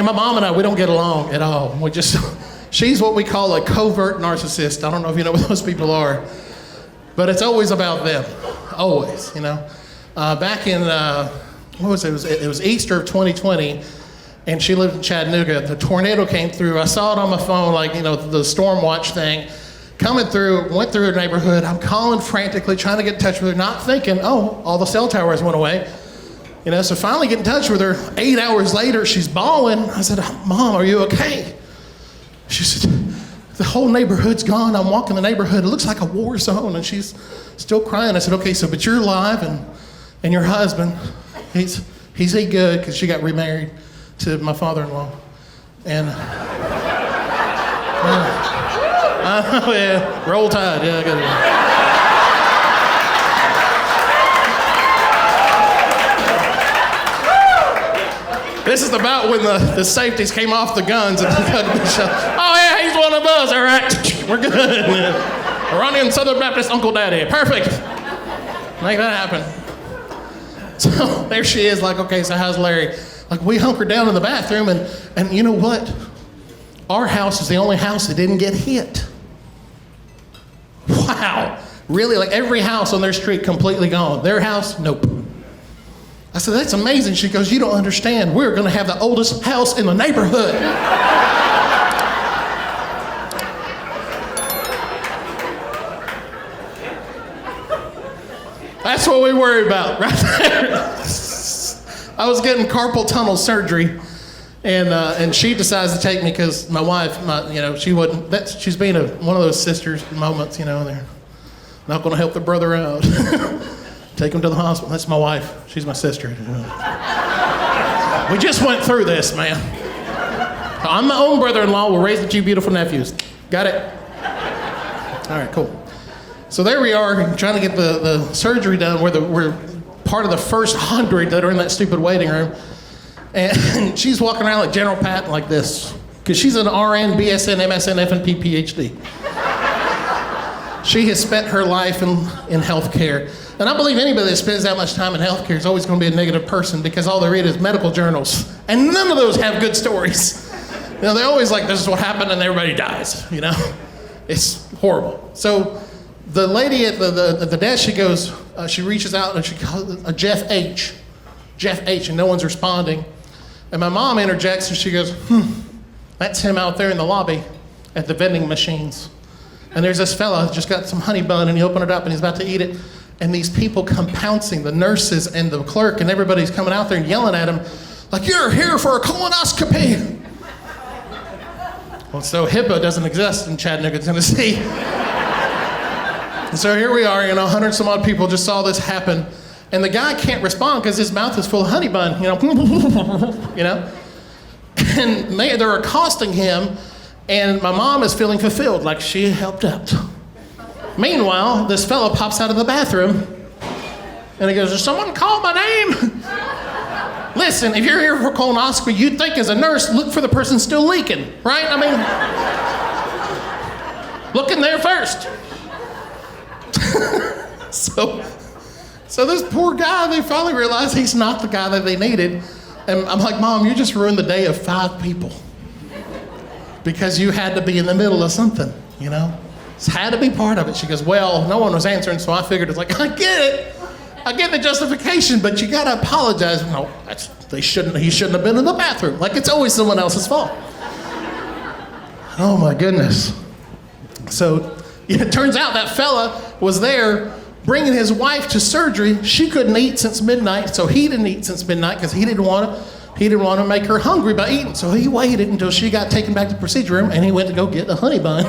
my mom and I, we don't get along at all. She's what we call a covert narcissist. I don't know if you know what those people are, but it's always about them, always, you know. Back in, what was it? It was Easter of 2020, and she lived in Chattanooga. The tornado came through. I saw it on my phone, like, you know, the storm watch thing, coming through, went through her neighborhood. I'm calling frantically, trying to get in touch with her, not thinking, oh, all the cell towers went away. You know, so finally get in touch with her. 8 hours later, she's bawling. I said, Mom, are you okay? She said, the whole neighborhood's gone. I'm walking the neighborhood. It looks like a war zone. And she's still crying. I said, okay, so, but you're alive, and your husband, he's good, because she got remarried to my father-in-law. And, yeah, roll tide. Yeah, I got it. This is about when the safeties came off the guns and oh yeah, he's one of us, all right, we're good. Iranian Southern Baptist Uncle Daddy, perfect. Make that happen. So there she is, like, okay, so how's Larry? Like, we hunkered down in the bathroom, and you know what? Our house is the only house that didn't get hit. Wow, really? Like every house on their street completely gone. Their house, nope. I said, that's amazing. She goes, you don't understand. We're going to have the oldest house in the neighborhood. That's what we worry about right there. I was getting carpal tunnel surgery, and she decides to take me because my wife, you know, she wouldn't. She's being one of those sisters moments, you know, and they're not going to help their brother out. Take him to the hospital. That's my wife. She's my sister. We just went through this, man. I'm my own brother-in-law. We're raising two beautiful nephews. Got it? All right, cool. So there we are, trying to get the surgery done. We're part of the first 100 that are in that stupid waiting room. And she's walking around like General Patton like this, because she's an RN, BSN, MSN, FNP, PhD. She has spent her life in healthcare. And I believe anybody that spends that much time in healthcare is always going to be a negative person, because all they read is medical journals. And none of those have good stories. You know, they're always like, this is what happened, and everybody dies, you know? It's horrible. So the lady at the desk, she goes, she reaches out and she calls Jeff H, and no one's responding. And my mom interjects and she goes, that's him out there in the lobby at the vending machines. And there's this fella just got some honey bun, and he opened it up and he's about to eat it. And these people come pouncing, the nurses and the clerk, and everybody's coming out there and yelling at him, like, you're here for a colonoscopy. Well, so HIPAA doesn't exist in Chattanooga, Tennessee. And so here we are, you know, 100 some odd people just saw this happen. And the guy can't respond because his mouth is full of honey bun, you know. And they're accosting him, and my mom is feeling fulfilled, like she helped out. Meanwhile, this fellow pops out of the bathroom, and he goes, "Does someone call my name?" Listen, if you're here for colonoscopy, you'd think as a nurse, look for the person still leaking, right? I mean, look in there first. So this poor guy, they finally realize he's not the guy that they needed. And I'm like, Mom, you just ruined the day of 5 people. Because you had to be in the middle of something, you know? It had to be part of it. She goes, well, no one was answering, so I figured it's like, I get it. I get the justification, but you gotta apologize. No, he shouldn't have been in the bathroom. Like, it's always someone else's fault. Oh my goodness. So it turns out that fella was there bringing his wife to surgery. She couldn't eat since midnight, so he didn't eat since midnight because he didn't want to make her hungry by eating. So he waited until she got taken back to the procedure room, and he went to go get a honey bun.